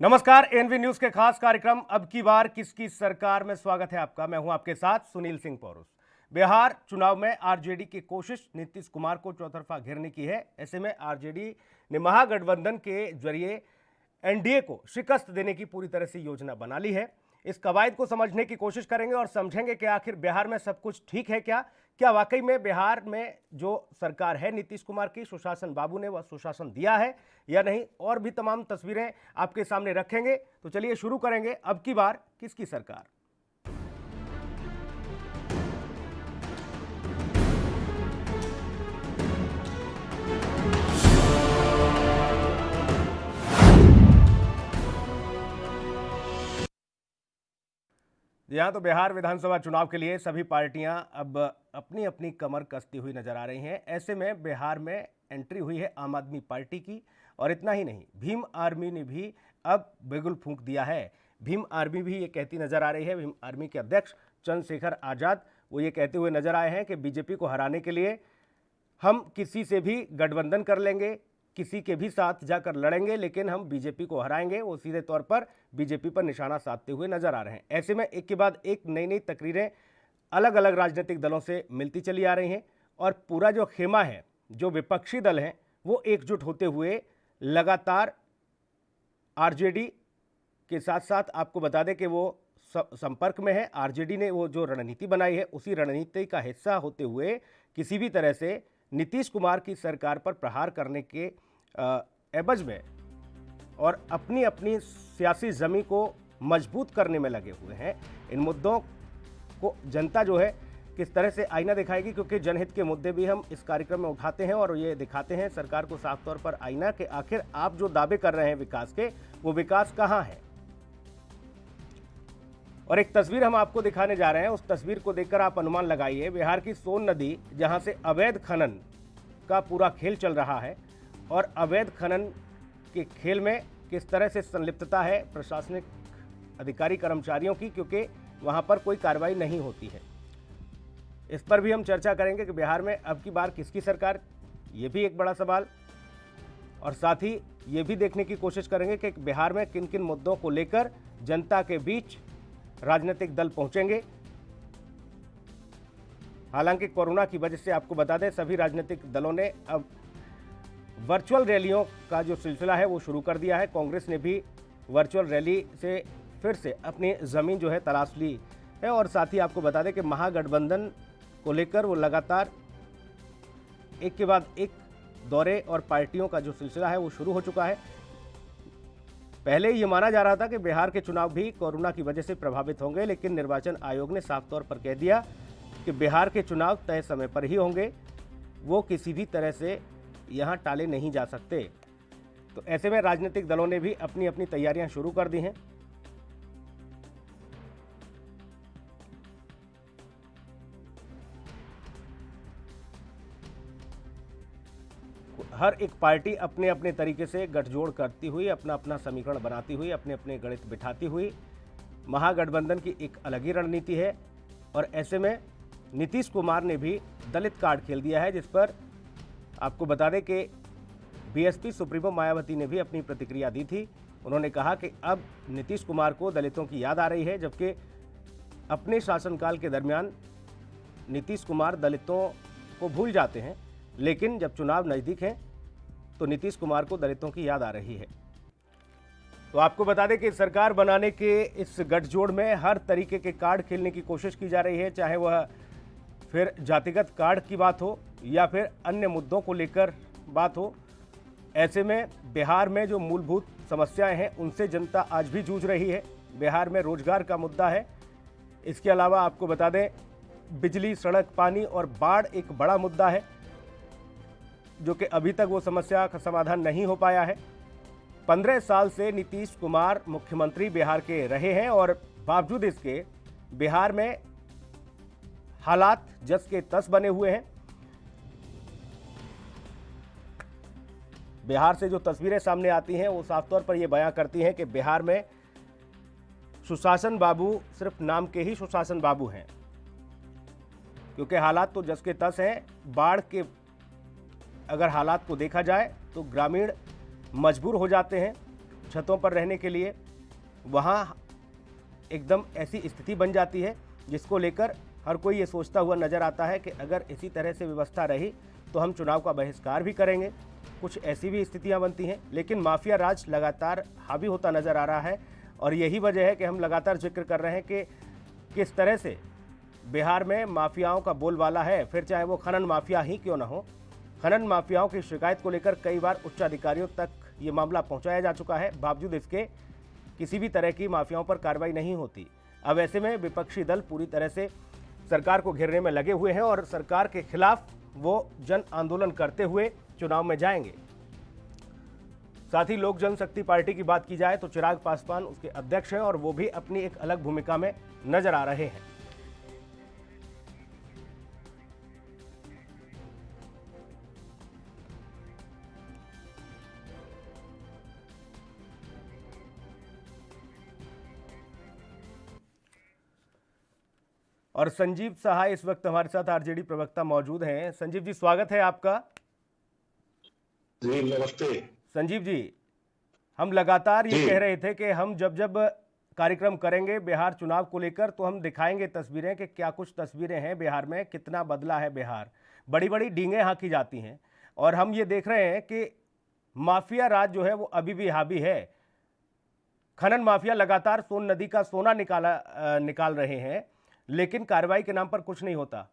नमस्कार, N V news के खास कार्यक्रम अब की बार किसकी सरकार में स्वागत है आपका। मैं हूं आपके साथ सुनील सिंह पौरुष। बिहार चुनाव में आरजेडी की कोशिश नीतीश कुमार को चौतरफा घेरने की है। ऐसे में आरजेडी ने महागठबंधन के जरिए एनडीए को शिकस्त देने की पूरी तरह से योजना बना ली है। इस कवायद को समझने की कोशिश करेंगे और समझेंगे कि आखिर बिहार में सब कुछ ठीक है क्या वाकई में बिहार में जो सरकार है नीतीश कुमार की, सुशासन बाबू ने वह सुशासन दिया है या नहीं। और भी तमाम तस्वीरें आपके सामने रखेंगे। तो चलिए शुरू करेंगे अब की बार किसकी सरकार। यहाँ तो बिहार विधानसभा चुनाव के लिए सभी पार्टियां अब अपनी अपनी कमर कसती हुई नजर आ रही हैं। ऐसे में बिहार में एंट्री हुई है आम आदमी पार्टी की। और इतना ही नहीं, भीम आर्मी ने भी अब बिगुल फूंक दिया है। भीम आर्मी भी ये कहती नजर आ रही है, भीम आर्मी के अध्यक्ष चंद्रशेखर आजाद वो ये कहते हुए नजर आए हैं कि बीजेपी को हराने के लिए हम किसी से भी गठबंधन कर लेंगे, किसी के भी साथ जाकर लड़ेंगे, लेकिन हम बीजेपी को हराएंगे। वो सीधे तौर पर बीजेपी पर निशाना साधते हुए नजर आ रहे हैं। ऐसे में एक के बाद एक नई नई तकरीरें अलग अलग राजनीतिक दलों से मिलती चली आ रही हैं और पूरा जो खेमा है, जो विपक्षी दल हैं, वो एकजुट होते हुए लगातार आरजेडी के साथ साथ आपको बता दें कि वो संपर्क में है। आरजेडी ने वो जो रणनीति बनाई है उसी रणनीति का हिस्सा होते हुए किसी भी तरह से नीतीश कुमार की सरकार पर प्रहार करने के एवज में और अपनी अपनी सियासी जमी को मजबूत करने में लगे हुए हैं। इन मुद्दों को जनता जो है किस तरह से आईना दिखाएगी, क्योंकि जनहित के मुद्दे भी हम इस कार्यक्रम में उठाते हैं और ये दिखाते हैं सरकार को साफ तौर पर आईना कि आखिर आप जो दावे कर रहे हैं विकास के, वो विकास कहाँ है। और एक तस्वीर हम आपको दिखाने जा रहे हैं। उस तस्वीर को देखकर आप अनुमान लगाइए। बिहार की सोन नदी, जहां से अवैध खनन का पूरा खेल चल रहा है और अवैध खनन के खेल में किस तरह से संलिप्तता है प्रशासनिक अधिकारी कर्मचारियों की, क्योंकि वहां पर कोई कार्रवाई नहीं होती है। इस पर भी हम चर्चा करेंगे कि बिहार में अब की बार किसकी सरकार, ये भी एक बड़ा सवाल। और साथ ही ये भी देखने की कोशिश करेंगे कि बिहार में किन किन मुद्दों को लेकर जनता के बीच राजनीतिक दल पहुंचेंगे। हालांकि कोरोना की वजह से आपको बता दें, सभी राजनीतिक दलों ने अब वर्चुअल रैलियों का जो सिलसिला है वो शुरू कर दिया है। कांग्रेस ने भी वर्चुअल रैली से फिर से अपनी ज़मीन जो है तलाश ली है। और साथ ही आपको बता दें कि महागठबंधन को लेकर वो लगातार एक के बाद एक दौरे और पार्टियों का जो सिलसिला है वो शुरू हो चुका है। पहले ये माना जा रहा था कि बिहार के चुनाव भी कोरोना की वजह से प्रभावित होंगे, लेकिन निर्वाचन आयोग ने साफ तौर पर कह दिया कि बिहार के चुनाव तय समय पर ही होंगे, वो किसी भी तरह से यहाँ टाले नहीं जा सकते। तो ऐसे में राजनीतिक दलों ने भी अपनी अपनी तैयारियां शुरू कर दी हैं। हर एक पार्टी अपने अपने तरीके से गठजोड़ करती हुई, अपना अपना समीकरण बनाती हुई, अपने अपने गणित बिठाती हुई, महागठबंधन की एक अलग ही रणनीति है। और ऐसे में नीतीश कुमार ने भी दलित कार्ड खेल दिया है, जिस पर आपको बता दें कि बीएसपी सुप्रीमो मायावती ने भी अपनी प्रतिक्रिया दी थी। उन्होंने कहा कि अब नीतीश कुमार को दलितों की याद आ रही है, जबकि अपने शासनकाल के दरमियान नीतीश कुमार दलितों को भूल जाते हैं, लेकिन जब चुनाव नज़दीक हैं तो नीतीश कुमार को दलितों की याद आ रही है। तो आपको बता दें कि सरकार बनाने के इस गठजोड़ में हर तरीके के कार्ड खेलने की कोशिश की जा रही है, चाहे वह फिर जातिगत कार्ड की बात हो या फिर अन्य मुद्दों को लेकर बात हो। ऐसे में बिहार में जो मूलभूत समस्याएं हैं उनसे जनता आज भी जूझ रही है। बिहार में रोजगार का मुद्दा है। इसके अलावा आपको बता दें बिजली, सड़क, पानी और बाढ़ एक बड़ा मुद्दा है, जो कि अभी तक वो समस्या का समाधान नहीं हो पाया है। 15 साल से नीतीश कुमार मुख्यमंत्री बिहार के रहे हैं और बावजूद इसके बिहार में हालात जस के तस बने हुए हैं। बिहार से जो तस्वीरें सामने आती हैं वो साफ तौर पर ये बयां करती हैं कि बिहार में सुशासन बाबू सिर्फ नाम के ही सुशासन बाबू हैं, क्योंकि हालात तो जस के तस हैं। बाढ़ के अगर हालात को देखा जाए तो ग्रामीण मजबूर हो जाते हैं छतों पर रहने के लिए, वहाँ एकदम ऐसी स्थिति बन जाती है जिसको लेकर हर कोई ये सोचता हुआ नजर आता है कि अगर इसी तरह से व्यवस्था रही तो हम चुनाव का बहिष्कार भी करेंगे। कुछ ऐसी भी स्थितियां बनती हैं, लेकिन माफिया राज लगातार हावी होता नजर आ रहा है और यही वजह है कि हम लगातार जिक्र कर रहे हैं कि किस तरह से बिहार में माफियाओं का बोलबाला है, फिर चाहे वो खनन माफिया ही क्यों ना हो। खनन माफियाओं की शिकायत को लेकर कई बार उच्च अधिकारियों तक ये मामला पहुंचाया जा चुका है, बावजूद इसके किसी भी तरह की माफियाओं पर कार्रवाई नहीं होती। अब ऐसे में विपक्षी दल पूरी तरह से सरकार को घेरने में लगे हुए हैं और सरकार के खिलाफ वो जन आंदोलन करते हुए चुनाव में जाएंगे। साथ ही लोक जनशक्ति पार्टी की बात की जाए तो चिराग पासवान उसके अध्यक्ष हैं और वो भी अपनी एक अलग भूमिका में नजर आ रहे हैं। और संजीव सहाय इस वक्त हमारे साथ आरजेडी प्रवक्ता मौजूद हैं। संजीव जी, स्वागत है आपका। जी नमस्ते। संजीव जी, हम लगातार ये कह रहे थे कि हम जब जब कार्यक्रम करेंगे बिहार चुनाव को लेकर तो हम दिखाएंगे तस्वीरें कि क्या कुछ तस्वीरें हैं बिहार में, कितना बदला है बिहार। बड़ी बड़ी डींगें हाँकी जाती हैं और हम ये देख रहे हैं कि माफिया राज जो है वो अभी भी हावी है। खनन माफिया लगातार सोन नदी का सोना निकाल रहे हैं, लेकिन कार्रवाई के नाम पर कुछ नहीं होता।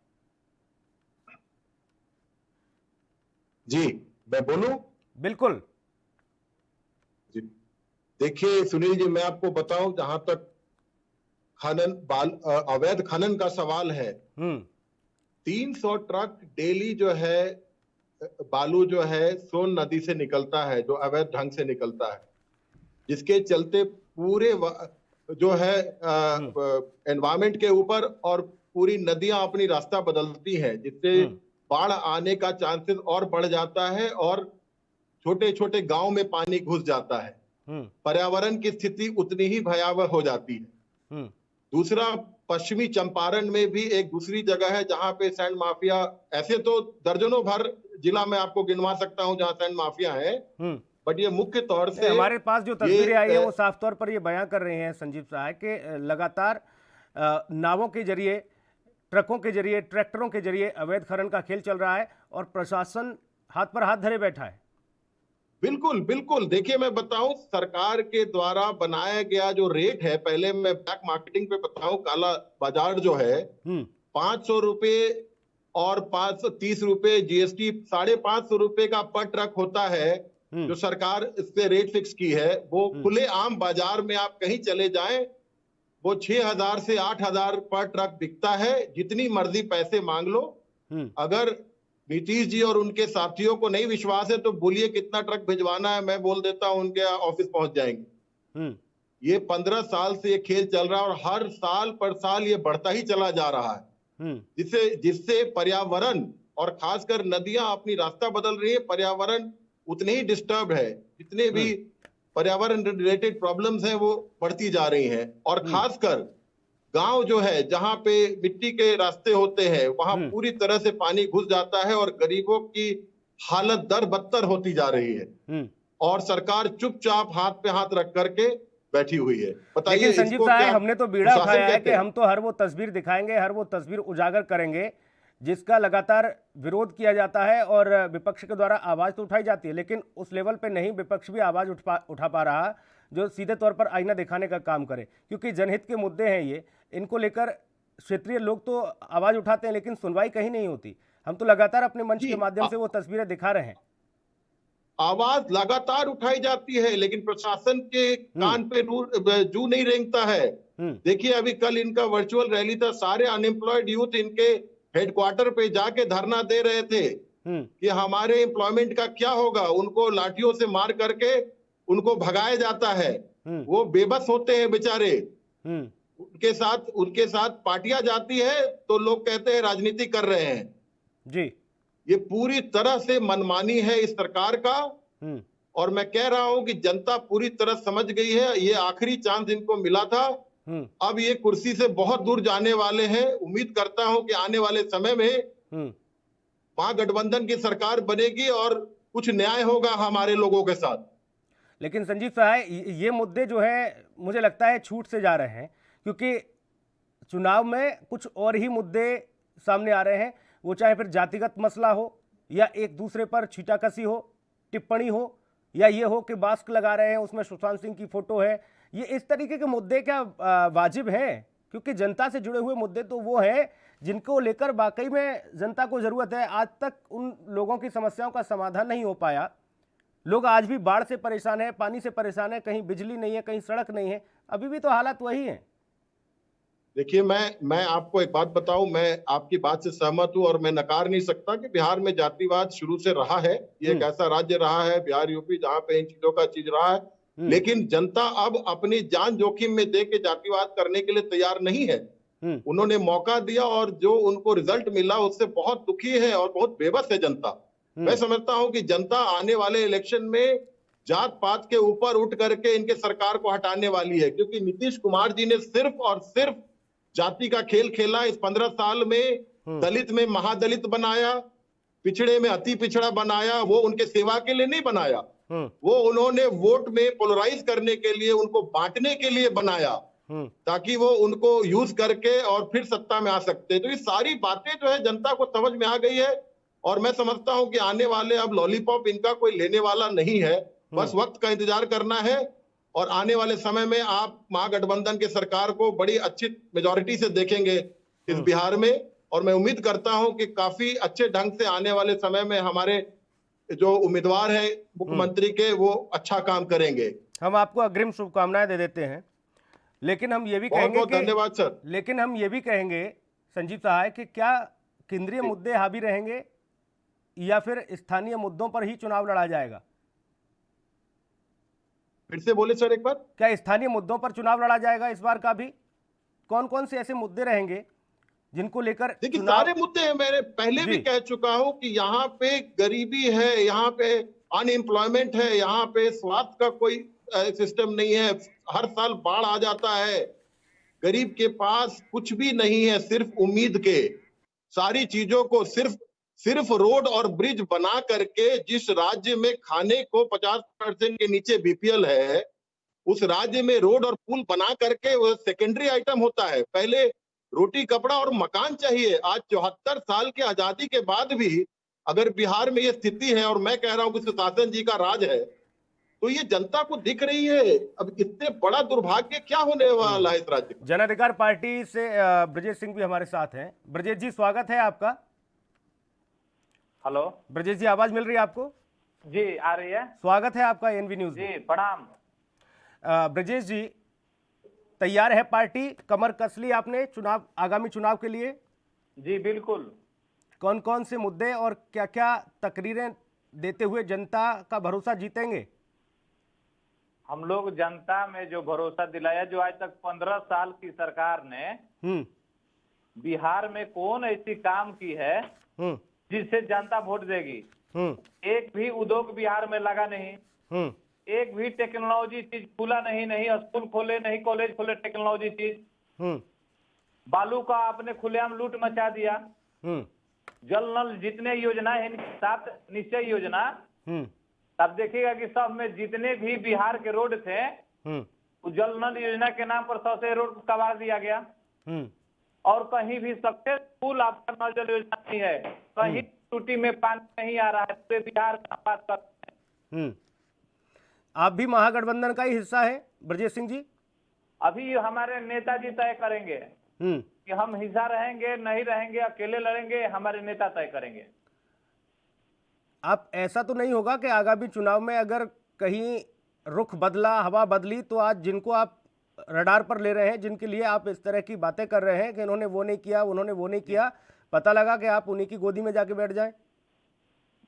जी मैं बोलूं? बिल्कुल। जी देखिए सुनील जी, मैं आपको बताऊं, जहां तक अवैध खनन का सवाल है, 300 ट्रक डेली जो है बालू जो है सोन नदी से निकलता है, जो अवैध ढंग से निकलता है, जिसके चलते पूरे जो है एनवायरमेंट के ऊपर और पूरी नदियां अपनी रास्ता बदलती हैं, जिससे बाढ़ आने का चांसेस और बढ़ जाता है और छोटे छोटे गांव में पानी घुस जाता है। पर्यावरण की स्थिति उतनी ही भयावह हो जाती है। दूसरा, पश्चिमी चंपारण में भी एक दूसरी जगह है जहां पे सैंड माफिया, ऐसे तो दर्जनों भर जिला में आपको गिनवा सकता हूं जहां सैंड माफिया है, बट ये मुख्य तौर से हमारे पास जो तस्वीरें आई है वो साफ तौर पर ये बयां कर रहे हैं संजीव साहब के लगातार नावों के जरिए, ट्रकों के जरिए, ट्रैक्टरों के जरिए अवैध खनन का खेल चल रहा है और प्रशासन हाथ पर हाथ धरे बैठा है। बिल्कुल बिल्कुल। देखिए मैं बताऊं, सरकार के द्वारा बनाया गया जो रेट है, पहले मैं ब्लैक मार्केटिंग पे बताऊं, काला बाजार जो है 500 रुपए और 530 रुपए जीएसटी, 550 रुपए का पर ट्रक होता है जो सरकार इस पे रेट फिक्स की है। वो खुले आम बाजार में आप कहीं चले जाएं, वो 6000 से 8000 पर ट्रक बिकता है। जितनी मर्जी पैसे मांग लो। अगर नीतीश जी और उनके साथियों को नहीं विश्वास है तो बोलिए कितना ट्रक भिजवाना है, मैं बोल देता हूं, उनके ऑफिस पहुंच जाएंगे। ये 15 साल से ये खेल चल रहा है और हर साल पर साल ये बढ़ता ही चला जा रहा है, जिससे पर्यावरण और खासकर नदियां अपनी रास्ता बदल रही है। पर्यावरण उतने ही डिस्टर्ब है, जितने भी पर्यावरण रिलेटेड प्रॉब्लम्स हैं वो बढ़ती जा रही हैं। और खासकर गांव जो है जहां पे मिट्टी के रास्ते होते हैं, वहां पूरी तरह से पानी घुस जाता है और गरीबों की हालत दर बदतर होती जा रही है और सरकार चुपचाप हाथ पे हाथ रख करके बैठी हुई है। बताइए। लेकिन संजीव साहब, हमने तो बीड़ा उठाया है कि हम तो हर वो तस्वीर दिखाएंगे, हर वो तस्वीर उजागर करेंगे जिसका लगातार विरोध किया जाता है और विपक्ष के द्वारा आवाज तो उठाई जाती है, लेकिन उस लेवल पे नहीं विपक्ष भी आवाज उठा पा रहा जो सीधे तौर पर आईना दिखाने का काम करे, क्योंकि जनहित के मुद्दे हैं ये। इनको लेकर क्षेत्रीय लोग तो आवाज उठाते हैं लेकिन सुनवाई कहीं नहीं होती। हम तो लगातार अपने मंच के माध्यम से वो तस्वीरें दिखा रहे हैं। आवाज लगातार उठाई जाती है लेकिन प्रशासन के कान पे जू नहीं रेंगता है। देखिए अभी कल इनका वर्चुअल रैली था, सारे अनएम्प्लॉयड यूथ इनके हेडक्वार्टर पे जाके धरना दे रहे थे कि हमारे एम्प्लॉयमेंट का क्या होगा। उनको लाठियों से मार करके उनको भगाया जाता है, वो बेबस होते हैं बेचारे। उनके साथ पार्टियां जाती है तो लोग कहते हैं राजनीति कर रहे हैं जी। ये पूरी तरह से मनमानी है इस सरकार का और मैं कह रहा हूं कि जनता पूरी तरह समझ गई है। ये आखिरी चांस इनको मिला था, अब ये कुर्सी से बहुत दूर जाने वाले हैं। उम्मीद करता हूं कि आने वाले समय में महागठबंधन की सरकार बनेगी और कुछ न्याय होगा हमारे लोगों के साथ। लेकिन संजीव सहाय, ये मुद्दे जो है मुझे लगता है छूट से जा रहे हैं, क्योंकि चुनाव में कुछ और ही मुद्दे सामने आ रहे हैं। वो चाहे फिर जातिगत मसला हो, या एक दूसरे पर छीटाकसी हो, टिप्पणी हो, या ये हो कि मास्क लगा रहे हैं उसमें सुशांत सिंह की फोटो है। ये इस तरीके के मुद्दे क्या वाजिब हैं? क्योंकि जनता से जुड़े हुए मुद्दे तो वो हैं जिनको लेकर वाकई में जनता को जरूरत है। आज तक उन लोगों की समस्याओं का समाधान नहीं हो पाया। लोग आज भी बाढ़ से परेशान है, पानी से परेशान है, कहीं बिजली नहीं है, कहीं सड़क नहीं है, अभी भी तो हालात वही हैं। देखिए, मैं आपको एक बात बताऊं, मैं आपकी बात से सहमत हूं और मैं नकार नहीं सकता कि बिहार में जातिवाद शुरू से रहा है। ये एक ऐसा राज्य रहा है, बिहार यूपी, जहां पे इन चीजों का चीज रहा है। लेकिन जनता अब अपनी जान जोखिम में दे के जातिवाद करने के लिए तैयार नहीं है। उन्होंने मौका दिया और जो उनको रिजल्ट मिला उससे बहुत दुखी है और बहुत बेबस है जनता। मैं समझता हूं कि जनता आने वाले इलेक्शन में जात पात के ऊपर उठ करके इनके सरकार को हटाने वाली है, क्योंकि नीतीश कुमार जी ने सिर्फ और सिर्फ जाति का खेल खेला। इस 15 साल में दलित में महादलित बनाया, पिछड़े में अति पिछड़ा बनाया। वो उनके सेवा के लिए नहीं बनाया, वो उन्होंने वोट में पोलराइज करने के लिए, उनको बांटने के लिए बनाया, ताकि वो उनको यूज करके और फिर सत्ता में आ सकते। तो ये सारी बातें जो है जनता को समझ में आ गई है और मैं समझता हूं कि आने वाले अब लॉलीपॉप इनका कोई लेने वाला नहीं है। बस वक्त का इंतजार करना है और आने वाले समय में आप महागठबंधन के सरकार को बड़ी अच्छी मेजॉरिटी से देखेंगे इस बिहार में। और मैं उम्मीद करता हूं कि काफी अच्छे ढंग से आने वाले समय में हमारे जो उम्मीदवार हैं मुख्यमंत्री के, वो अच्छा काम करेंगे। हम आपको अग्रिम शुभकामनाएं दे देते हैं। लेकिन हम ये भी बहुत कहेंगे बहुत धन्यवाद सर। लेकिन हम ये भी कहेंगे संजीव सहाय कि क्या केंद्रीय मुद्दे हावी रहेंगे या फिर स्थानीय मुद्दों पर ही चुनाव लड़ा जाएगा? फिर से बोले सर एक बार। क्या स्थानीय मुद्दों पर चुनाव लड़ा जाएगा इस बार का भी? कौन कौन से ऐसे मुद्दे रहेंगे जिनको लेकर? देखिए, सारे मुद्दे हैं, मैंने पहले भी कह चुका हूं कि यहाँ पे गरीबी है, यहाँ पे अनएम्प्लॉयमेंट है, यहाँ पे स्वास्थ्य का कोई सिस्टम नहीं है, हर साल बाढ़ आ जाता है, गरीब के पास कुछ भी नहीं है सिर्फ उम्मीद के। सारी चीजों को सिर्फ रोड और ब्रिज बना करके, जिस राज्य में खाने को 50% के नीचे बीपीएल है, उस राज्य में रोड और पुल बना करके वो सेकेंडरी आइटम होता है। पहले रोटी कपड़ा और मकान चाहिए। आज 74 साल की आजादी के बाद भी अगर बिहार में ये स्थिति है, और मैं कह रहा हूं कि सुशासन जी का राज है, तो ये जनता को दिख रही है। अब इससे बड़ा दुर्भाग्य क्या होने वाला है इस राज्य में। जन अधिकार पार्टी से ब्रजेश सिंह भी हमारे साथ हैं। ब्रजेश जी, स्वागत है आपका। हेलो ब्रजेश जी, आवाज मिल रही है आपको? जी, आ रही है। स्वागत है आपका एनवी न्यूज में। जी प्रणाम। ब्रजेश जी, तैयार है पार्टी? कमर कस ली आपने आगामी चुनाव के लिए? जी बिल्कुल। कौन कौन से मुद्दे और क्या क्या तकरीरें देते हुए जनता का भरोसा जीतेंगे? हम लोग जनता में जो भरोसा दिलाया, जो आज तक 15 साल की सरकार ने बिहार में कौन ऐसी काम की है जिससे जनता वोट देगी। एक भी उद्योग बिहार में लगा नहीं, एक भी टेक्नोलॉजी चीज खुला नहीं स्कूल खोले नहीं, कॉलेज खोले, टेक्नोलॉजी चीज। बालू का आपने खुलेआम लूट मचा दिया। जल नल जितने योजना है, 7 निश्चय योजना, तब देखिएगा कि सब में जितने भी बिहार के रोड थे, तो जल नल योजना के नाम पर 100 से रोड को कबाड़ दिया गया। और कहीं भी सक्सेसफुल आपका नल जल योजना नहीं है, कहीं टूटी में पानी नहीं आ रहा है। पूरे बिहार का बात करते हैं। आप भी महागठबंधन का ही हिस्सा है ब्रजेश सिंह जी? अभी हमारे नेताजी तय करेंगे कि हम हिस्सा रहेंगे नहीं रहेंगे, अकेले लड़ेंगे, हमारे नेता तय करेंगे। आप ऐसा तो नहीं होगा कि आगामी चुनाव में अगर कहीं रुख बदला, हवा बदली, तो आज जिनको आप रडार पर ले रहे हैं, जिनके लिए आप इस तरह की बातें कर रहे हैं कि इन्होंने वो नहीं किया, उन्होंने वो नहीं किया, पता लगा कि आप उन्हीं की गोदी में जाके बैठ जाएं?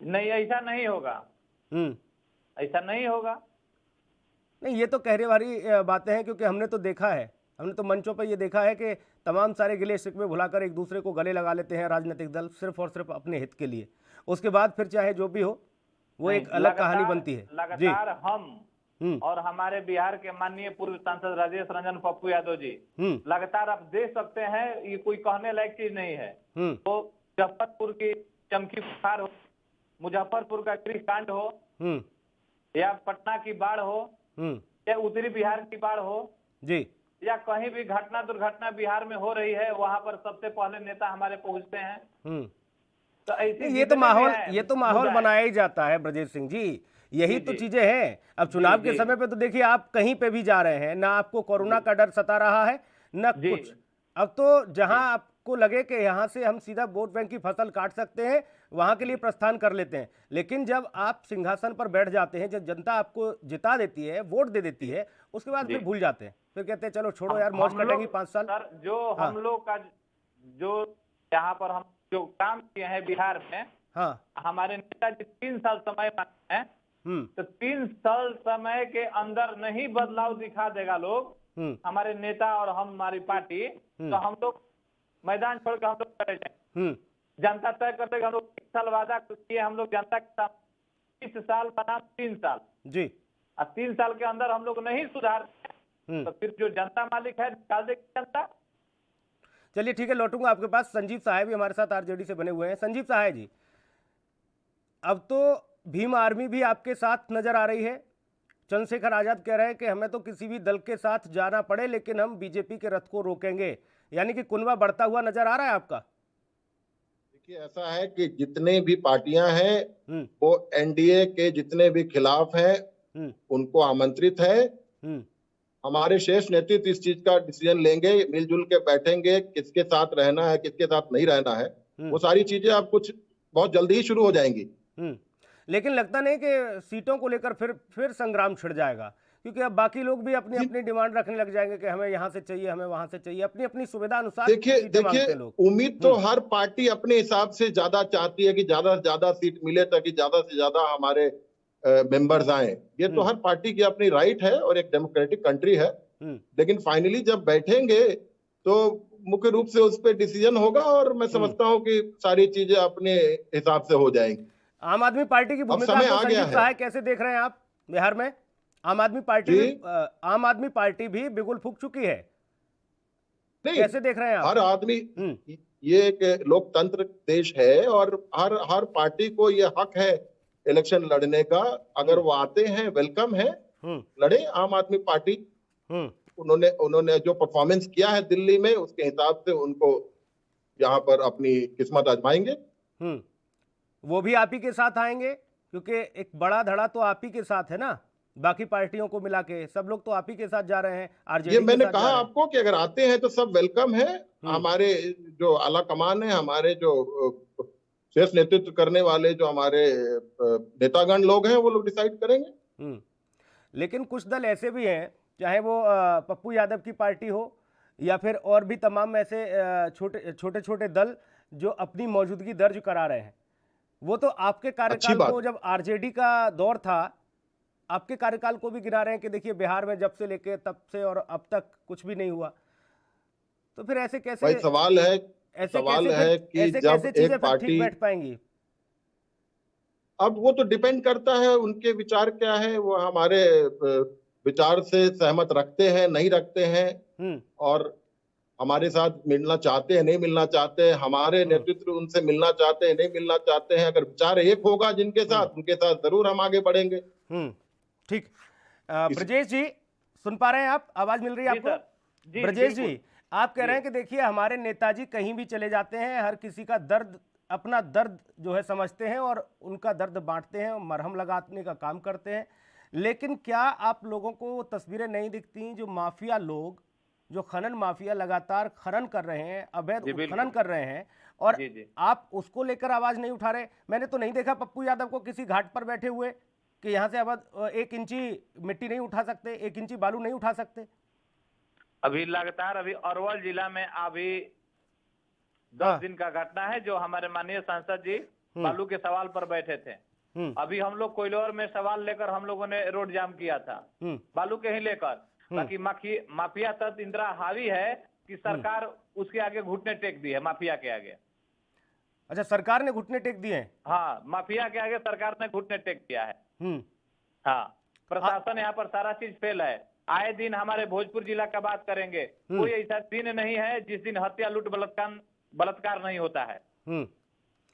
नहीं, ऐसा नहीं होगा। ऐसा नहीं होगा। नहीं, ये तो कहने वाली बातें हैं, क्योंकि हमने तो देखा है, हमने तो मंचों पर ये देखा है कि तमाम सारे गिले शिकवे भुलाकर एक दूसरे को गले लगा लेते हैं राजनीतिक दल, सिर्फ और सिर्फ अपने हित के लिए। उसके बाद फिर चाहे जो भी हो, वो एक अलग कहानी बनती है। लगातार हम और हमारे बिहार के माननीय पूर्व सांसद राजेश रंजन पप्पू यादव जी लगातार आप देख सकते हैं, ये कोई कहने लायक चीज नहीं है। तो मुजफ्फरपुर की चमकी बुखार हो, मुजफ्फरपुर का गृह कांड हो, या पटना की बाढ़ हो, या उत्तरी बिहार की बाढ़ हो जी, या कहीं भी घटना दुर्घटना बिहार में हो रही है, वहां पर सबसे पहले नेता हमारे पहुंचते हैं। तो ऐसी ये तो माहौल मुद्दा है। बनाया ही जाता है ब्रजेश सिंह जी, यही जी, तो जी। चीजें हैं। अब चुनाव के समय पे तो देखिए आप कहीं पे भी जा रहे हैं, ना आपको कोरोना का डर सता रहा है ना जी, कुछ। अब तो जहां जी। आपको लगे कि यहां से हम सीधा वोट बैंक की फसल काट सकते हैं, वहां के लिए प्रस्थान कर लेते हैं। लेकिन जब आप सिंहासन पर बैठ जाते हैं, जब जनता आपको जिता देती है, वोट दे देती है, उसके बाद जी। फिर भूल जाते हैं, फिर कहते हैं चलो छोड़ो यार, मौज हम कटेंगी लोग 5 साल। सर, जो हाँ, हम लोग का जो यहाँ पर हम जो काम किए हैं बिहार में, हाँ, हमारे नेताजी 3 साल समय मांगे हैं, तो 3 साल समय के अंदर नहीं बदलाव दिखा देगा लोग, हमारे नेता और हमारी पार्टी, तो हम लोग मैदान छोड़ के हम लोग चले जाएंगे। जनता तय कर देगा। हम लोग 3 साल वादा किए, हम लोग जनता के साथ 30 साल बना 3 साल जी, और 3 साल के अंदर हम लोग नहीं सुधार तो फिर जो जनता मालिक है निकाल देगी जनता। चलिए ठीक है, लौटूंगा आपके पास। संजीव सहाय भी हमारे साथ आरजेडी से बने हुए हैं। संजीव सहाय जी, अब तो भीम आर्मी भी आपके साथ नजर आ रही है। चंद्रशेखर आजाद कह रहे हैं कि हमें तो किसी भी दल के साथ जाना पड़े लेकिन हम बीजेपी के रथ को रोकेंगे, यानी कि कुनबा बढ़ता हुआ नजर आ रहा है आपका। देखिए, ऐसा है कि जितने भी पार्टियां हैं वो एनडीए के जितने भी खिलाफ हैं उनको आमंत्रित है। हमारे शेष नेतृत्व इस चीज का डिसीजन लेंगे, मिलजुल के बैठेंगे, किसके साथ रहना है किसके साथ नहीं रहना है, वो सारी चीजें अब कुछ बहुत जल्दी ही शुरू हो जाएंगी। लेकिन लगता नहीं कि सीटों को लेकर फिर संग्राम छिड़ जाएगा, क्योंकि अब बाकी लोग भी अपनी अपनी डिमांड रखने लग जाएंगे कि हमें यहाँ से चाहिए, हमें वहां से चाहिए, अपनी अपनी सुविधा अनुसार सीटें मांगते हैं लोग। उम्मीद तो हर पार्टी अपने हिसाब से ज्यादा चाहती है कि ज्यादा से ज्यादा सीट मिले ताकि ज्यादा से ज्यादा हमारे मेंबर्स आए। ये तो हर पार्टी की अपनी राइट है और एक डेमोक्रेटिक कंट्री है। लेकिन फाइनली जब बैठेंगे तो मुख्य रूप से उस पर डिसीजन होगा और मैं समझता हूँ कि सारी चीजें अपने हिसाब से हो जाएंगी। आम आदमी पार्टी की भूमिका को संजीव सहाय कैसे देख रहे हैं आप बिहार में? आम आदमी पार्टी भी बिगुल फूंक चुकी है, कैसे देख रहे हैं आप? हर आदमी, ये एक लोकतंत्र देश है और हर पार्टी को ये हक है इलेक्शन लड़ने का। अगर वो आते हैं वेलकम है, लड़े। आम आदमी पार्टी उन्होंने जो परफॉर्मेंस किया है दिल्ली में उसके हिसाब से उनको यहाँ पर अपनी किस्मत आजमाएंगे। वो भी आप ही के साथ आएंगे, क्योंकि एक बड़ा धड़ा तो आप ही के साथ है ना, बाकी पार्टियों को मिला के सब लोग तो आप ही के साथ जा रहे हैं। आरजेडी ये मैंने कहा आपको कि अगर आते हैं तो सब वेलकम है। हमारे जो आला कमान है, हमारे जो शीर्ष नेतृत्व करने वाले जो हमारे नेतागण लोग हैं, वो लोग डिसाइड करेंगे। लेकिन कुछ दल ऐसे भी हैं, चाहे वो पप्पू यादव की पार्टी हो या फिर और भी तमाम ऐसे छोटे छोटे दल जो अपनी मौजूदगी दर्ज करा रहे हैं, वो तो आपके कार्यकाल को, जब आरजेडी का दौर था, आपके कार्यकाल को भी गिरा रहे हैं कि देखिए बिहार में जब से लेके तब से और अब तक कुछ भी नहीं हुआ। तो फिर ऐसे कैसे, भाई सवाल है कि जब एक पार्टी बैठ पाएंगी? अब वो तो डिपेंड करता है उनके विचार क्या है, वो हमारे विचार से सहमत रखते हैं नहीं रखते हैं, और हमारे साथ मिलना चाहते हैं नहीं मिलना चाहते हैं, हमारे नेतृत्व उनसे मिलना चाहते हैं नहीं मिलना चाहते हैं। अगर विचार एक होगा जिनके साथ, उनके साथ जरूर हम आगे बढ़ेंगे। ठीक। ब्रजेश जी, सुन पा रहे हैं आप? आवाज मिल रही है आपको? ब्रजेश जी, आप कह रहे हैं कि देखिए हमारे नेताजी कहीं भी चले जाते हैं, हर किसी का दर्द, अपना दर्द जो है समझते हैं और उनका दर्द बांटते हैं, मरहम लगाने का काम करते हैं। लेकिन क्या आप लोगों को वो तस्वीरें नहीं दिखती जो माफिया लोग, जो खनन माफिया लगातार खनन कर रहे हैं, अवैध खनन कर रहे हैं, और आप उसको लेकर आवाज नहीं उठा रहे? मैंने तो नहीं देखा पप्पू यादव को किसी घाट पर बैठे हुए कि यहाँ से अब 1 इंची मिट्टी नहीं उठा सकते, 1 इंची बालू नहीं उठा सकते। अभी लगातार अभी अरवल जिला में अभी 10 दिन का घटना है जो हमारे माननीय सांसद जी बालू के सवाल पर बैठे थे। अभी हम लोग कोइलवर में सवाल लेकर हम लोगों ने रोड जाम किया था बालू के ही लेकर। बाकी माफिया तत्व इंदिरा हावी है कि सरकार उसके आगे घुटने टेक दी है, माफिया के आगे। अच्छा, सरकार ने घुटने टेक दिए हैं? हाँ, माफिया के आगे सरकार ने घुटने टेक दिया है। हाँ, प्रशासन यहाँ पर सारा चीज फेल है। आए दिन हमारे भोजपुर जिला का बात करेंगे, कोई ऐसा दिन नहीं है जिस दिन हत्या लूट बलात्कार नहीं होता है।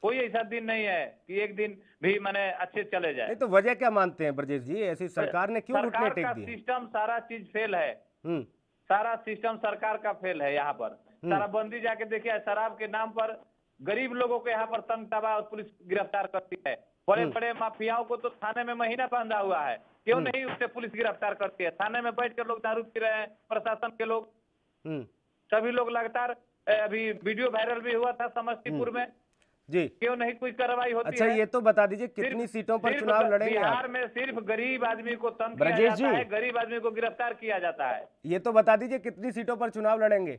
कोई ऐसा दिन नहीं है कि एक दिन भी मैंने अच्छे चले जाए। नहीं तो वजह क्या मानते हैं ब्रजेश जी, ऐसी सरकार ने क्यों घुटने टेक दिए? सिस्टम सारा चीज फेल है, सारा सिस्टम सरकार का फेल है। यहाँ पर शराबबंदी जाके देखिए, शराब के नाम पर गरीब लोगों को यहाँ पर तंग तबाह और पुलिस गिरफ्तार करती है। बड़े बड़े माफियाओं को तो थाने में महीना बांधा हुआ है, क्यों नहीं उससे पुलिस गिरफ्तार करती है? थाने में बैठ कर लोग दारू पी रहे हैं, प्रशासन के लोग सभी लोग लगातार। अभी वीडियो वायरल भी हुआ था समस्तीपुर में जी, क्यों नहीं कोई कार्रवाई होती अच्छा, है? ये तो बता दीजिए कितनी सीटों पर चुनाव लड़ेंगे बिहार आप? में सिर्फ गरीब आदमी को तंग किया ब्रजेश जाता जी, है, गरीब आदमी को गिरफ्तार किया जाता है। ये तो बता दीजिए कितनी सीटों पर चुनाव लड़ेंगे?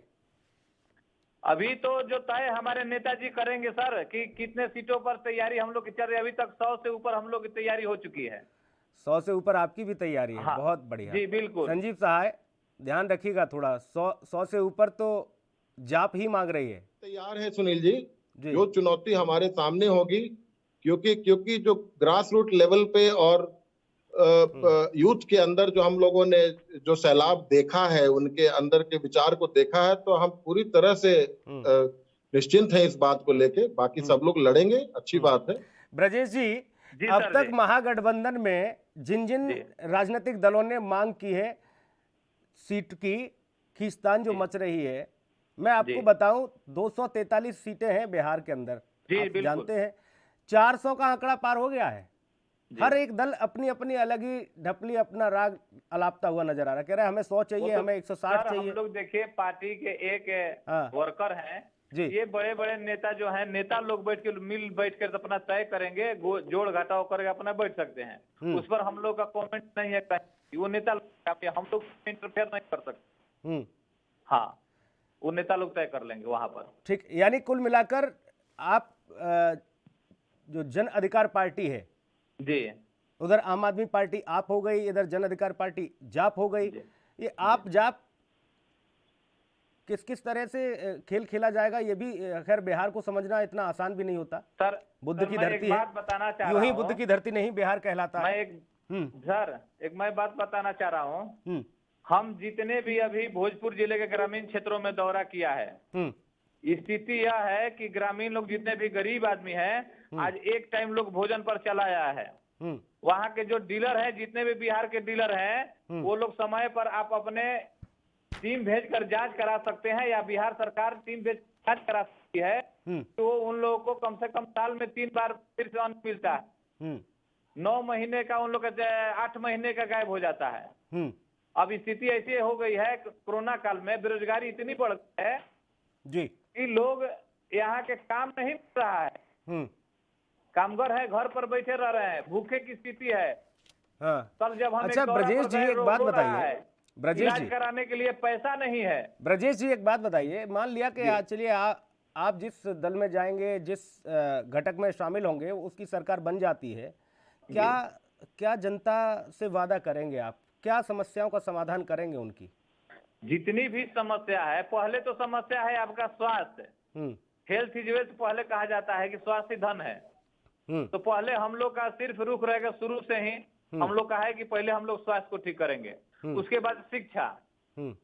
अभी तो जो तय हमारे नेताजी करेंगे सर, कि कितने सीटों पर तैयारी हम लोग की चल रही है। अभी तक 100 से ऊपर हम लोग की तैयारी हो चुकी है। 100 से ऊपर आपकी भी तैयारी है? हाँ, बहुत बढ़िया जी बिल्कुल। संजीव सहाय, ध्यान रखिएगा थोड़ा, 100 से ऊपर तो जाप ही मांग रही है। तैयार है सुनील जी, जो चुनौती हमारे सामने होगी, क्योंकि जो ग्रास रूट लेवल पे और यूथ के अंदर जो हम लोगों ने जो सैलाब देखा है, उनके अंदर के विचार को देखा है, तो हम पूरी तरह से निश्चिंत हैं इस बात को लेके। बाकी सब लोग लड़ेंगे, अच्छी बात है। ब्रजेश जी, अब तक महागठबंधन में जिन जिन राजनीतिक दलों ने मांग की है सीट की, खींचतान जो मच रही है, मैं आपको बताऊं 243 सीटें हैं बिहार के अंदर, आप जानते हैं 400 का आंकड़ा पार हो गया है। हर एक दल अपनी अपनी अलग ही ढपली, अपना राग अलापता हुआ नजर आ रहा है, कह रहे हैं हमें 100 चाहिए, हमें 160 चाहिए। हम लोग देखिए, पार्टी के एक वर्कर हैं जी, ये बड़े बड़े नेता जो हैं, नेता लोग बैठ के अपना तय करेंगे, जोड़ घटाव करके अपना बैठ सकते हैं। उस पर हम लोग का कमेंट नहीं है कहीं, वो नेता हम लोग इंटरफेयर नहीं कर सकते। हाँ, वो नेता लोग तय कर लेंगे वहां पर। ठीक, यानी कुल मिलाकर आप जो जन अधिकार पार्टी है जी, उधर आम आदमी पार्टी आप हो गई, इधर जन अधिकार पार्टी जाप हो गई। ये आप जाप किस किस तरह से खेल खेला जाएगा, ये भी खैर बिहार को समझना इतना आसान भी नहीं होता सर। बुद्ध की धरती है, यूं ही बुद्ध की धरती नहीं बिहार कहलाता है। मैं बात बताना चाह रहा हूँ, हम जितने भी अभी भोजपुर जिले के ग्रामीण क्षेत्रों में दौरा किया है, स्थिति यह है कि ग्रामीण लोग जितने भी गरीब आदमी हैं, आज एक टाइम लोग भोजन पर चला आया है। वहाँ के जो डीलर हैं, जितने भी बिहार के डीलर हैं, वो लोग समय पर आप अपने टीम भेजकर जांच करा सकते हैं, या बिहार सरकार टीम भेज जांच करा सकती है, तो उन लोगों को कम से कम साल में 3 बार फिर से अन्न मिलता है। 9 महीने का उन लोग का 8 महीने का गायब हो जाता है। अब स्थिति ऐसी हो गई है, कोरोना काल में बेरोजगारी इतनी बढ़ गई है जी कि लोग यहाँ के काम नहीं मिल रहा है, कामगार है, घर पर बैठे रह रहे हैं, भूखे की स्थिति है। कल जब हम अच्छा ब्रजेश जी एक बात बताइए, ब्रजेश जी, कराने के लिए पैसा नहीं है। ब्रजेश जी एक बात बताइए, मान लिया कि चलिए आप जिस दल में जाएंगे, जिस घटक में शामिल होंगे, उसकी सरकार बन जाती है, क्या जनता से वादा करेंगे आप, क्या समस्याओं का समाधान करेंगे उनकी? जितनी भी समस्या है, पहले तो समस्या है आपका स्वास्थ्य, हेल्थ इज वेल्थ पहले कहा जाता है कि स्वास्थ्य धन है। तो पहले हम लोग का सिर्फ रुख रहेगा, शुरू से ही हम लोग का है कि पहले हम लोग स्वास्थ्य को ठीक करेंगे, उसके बाद शिक्षा,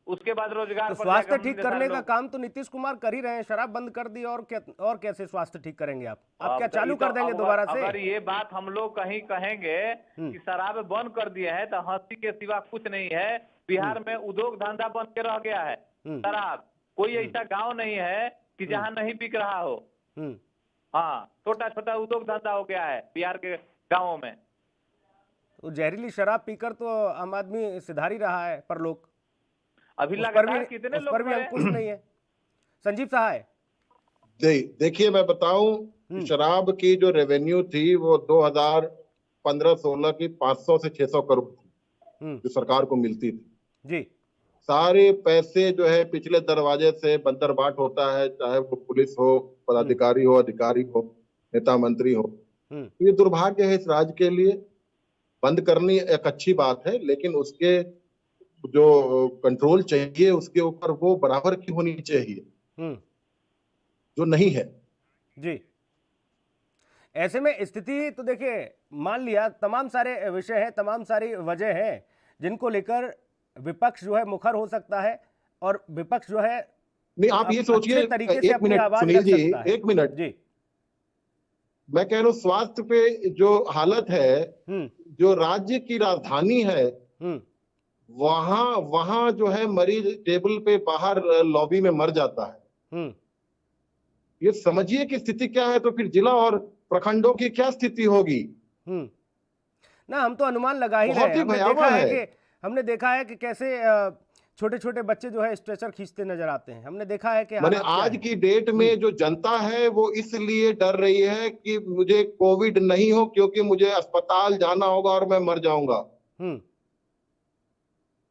उसके बाद रोजगार। तो स्वास्थ्य ठीक करने का काम तो नीतीश कुमार कर ही रहे हैं, शराब बंद कर दी, और कैसे स्वास्थ्य ठीक करेंगे आप क्या चालू कर देंगे दोबारा से? अगर ये बात हम लोग कहीं कहेंगे कि शराब बंद कर दिए है, तो हंसी के सिवा कुछ नहीं है। बिहार में उद्योग धंधा बन के रह गया है, शराब कोई ऐसा गांव नहीं है कि जहां नहीं बिक रहा हो। हाँ, छोटा छोटा उद्योग धंधा हो गया है बिहार के गाँवों में। तो जहरीली शराब पीकर तो आम आदमी सिधार ही रहा है, पर लोग अभी लगातार कितने लोग पर भी अंकुश नहीं है। संजीव सहाय, देखिए मैं बताऊं, शराब की जो रेवेन्यू थी वो 2015-16 की 500 से 600 करोड़ थी, जो सरकार को मिलती थी जी। सारे पैसे जो है पिछले दरवाजे से बंदरबाट होता है, चाहे वो पुलिस हो, पदाधिकारी हो, अधिकारी हो, नेता मंत्री हो। तो ये दुर्भाग्य है इस राज्य के लिए। बंद करनी एक अच्छी बात है, लेकिन उसके जो कंट्रोल चाहिए उसके ऊपर वो बराबर की होनी चाहिए, जो नहीं है जी। ऐसे में स्थिति तो देखिए, मान लिया तमाम सारे विषय हैं, तमाम सारी वजह हैं जिनको लेकर विपक्ष जो है मुखर हो सकता है, और विपक्ष जो है नहीं, आप ये सोचिए, तरीके से एक अपनी मिनट आवाज सुनील रख जी, सकता है। एक मिनट जी, मैं कह रहा हूँ स्वास्थ्य पे जो हालत है, जो राज्य की राजधानी है, वहां वहां जो है मरीज टेबल पे बाहर लॉबी में मर जाता है। ये समझिए कि स्थिति क्या है, तो फिर जिला और प्रखंडों की क्या स्थिति होगी। ना हम तो अनुमान लगा ही रहे बहुत हैं। ही भयावह है। हमने देखा है कि कैसे छोटे छोटे बच्चे जो है स्ट्रेचर खींचते नजर आते हैं। हमने देखा है कि मैंने आज की डेट में जो जनता है वो इसलिए डर रही है कि मुझे कोविड नहीं हो, क्योंकि मुझे अस्पताल जाना होगा और मैं मर जाऊंगा।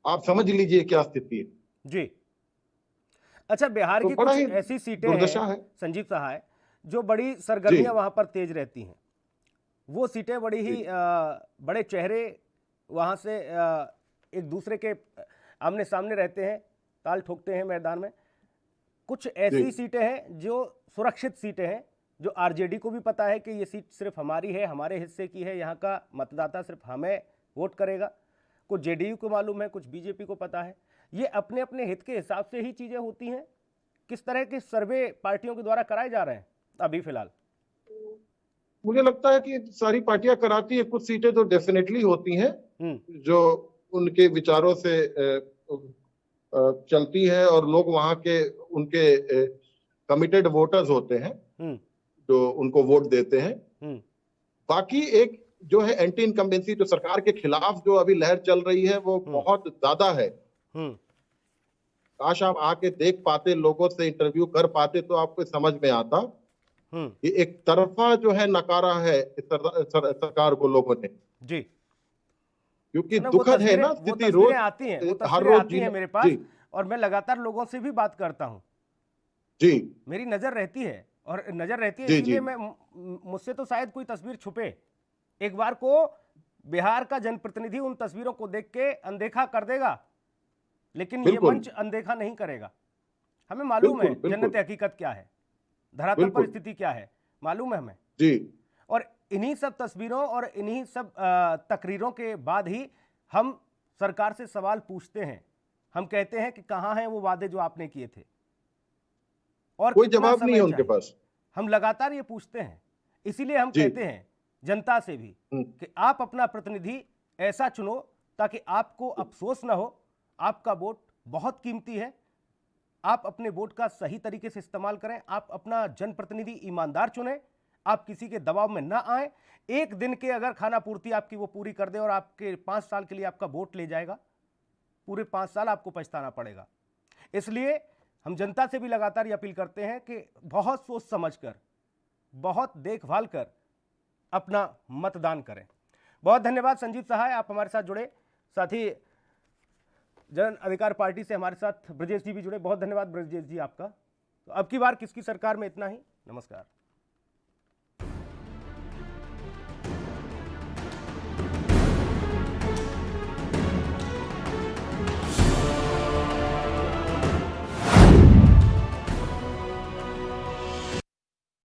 आप समझ लीजिए क्या स्थिति है जी। अच्छा, बिहार तो की बड़ा कुछ ही ऐसी सीटें दुर्दशा है संजीव सहाय, जो बड़ी सरगर्मियां वहां पर तेज रहती हैं। वो सीटें बड़ी ही बड़े चेहरे वहां से एक दूसरे के आमने सामने रहते हैं, ताल ठोकते हैं मैदान में। कुछ ऐसी सीटें हैं जो सुरक्षित सीटें हैं, जो आरजेडी को भी पता है कि ये सीट सिर्फ हमारी है, हमारे हिस्से की है, यहाँ का मतदाता सिर्फ हमें वोट करेगा। कुछ जेडीयू को मालूम है, कुछ बीजेपी को पता है। ये अपने अपने हित के हिसाब से ही चीजें होती हैं। किस तरह के सर्वे पार्टियों के द्वारा कराए जा रहे हैं अभी फिलहाल? मुझे लगता है कि सारी पार्टियां कराती है, कुछ सीटें तो डेफिनेटली होती हैं जो उनके विचारों से चलती है और लोग वहां के उनके कमिटेड वोटर्स होते हैं जो उनको वोट देते हैं। बाकी एक जो है एंटी इनकम्बेंसी, जो सरकार के खिलाफ जो अभी लहर चल रही है, वो बहुत ज्यादा है। काश आप आके देख पाते, लोगों से इंटरव्यू कर पाते, तो आपको समझ में आता कि एक तरफा जो है नकारा है सरकार को लोगों ने जी। क्योंकि दुखद है ना स्थिति। रोज आती हैं, वो हर रोज आती हैं मेरे पास, और मैं लगातार लोगों से भी बात करता हूं जी। मेरी नजर रहती है, और नजर रहती है इसलिए मैं मुझसे तो शायद कोई तस्वीर छुपे। एक बार को बिहार का जनप्रतिनिधि उन तस्वीरों को देख के अनदेखा कर देगा, लेकिन ये मंच अनदेखा नहीं करेगा। हमें मालूम है जन्नत हकीकत क्या है, धरातल पर स्थिति क्या है, मालूम है हमें जी। और इन्हीं सब तस्वीरों और इन्हीं सब तकरीरों के बाद ही हम सरकार से सवाल पूछते हैं। हम कहते हैं कि कहां हैं वो वादे जो आपने किए थे, और कोई जवाब नहीं है उनके पास। हम लगातार ये पूछते हैं। इसीलिए हम कहते हैं जनता से भी कि आप अपना प्रतिनिधि ऐसा चुनो ताकि आपको अफसोस ना हो। आपका वोट बहुत कीमती है, आप अपने वोट का सही तरीके से इस्तेमाल करें। आप अपना जनप्रतिनिधि ईमानदार चुनें, आप किसी के दबाव में ना आए। एक दिन के अगर खाना पूर्ति आपकी वो पूरी कर दे और आपके 5 साल के लिए आपका वोट ले जाएगा, पूरे 5 साल आपको पछताना पड़ेगा। इसलिए हम जनता से भी लगातार ये अपील करते हैं कि बहुत सोच समझकर, बहुत देखभाल कर अपना मतदान करें। बहुत धन्यवाद संजीव सहाय, आप हमारे साथ जुड़े। साथ ही जन अधिकार पार्टी से हमारे साथ ब्रजेश जी भी जुड़े। बहुत धन्यवाद ब्रजेश जी आपका। तो अब की बार किसकी सरकार में इतना ही। नमस्कार।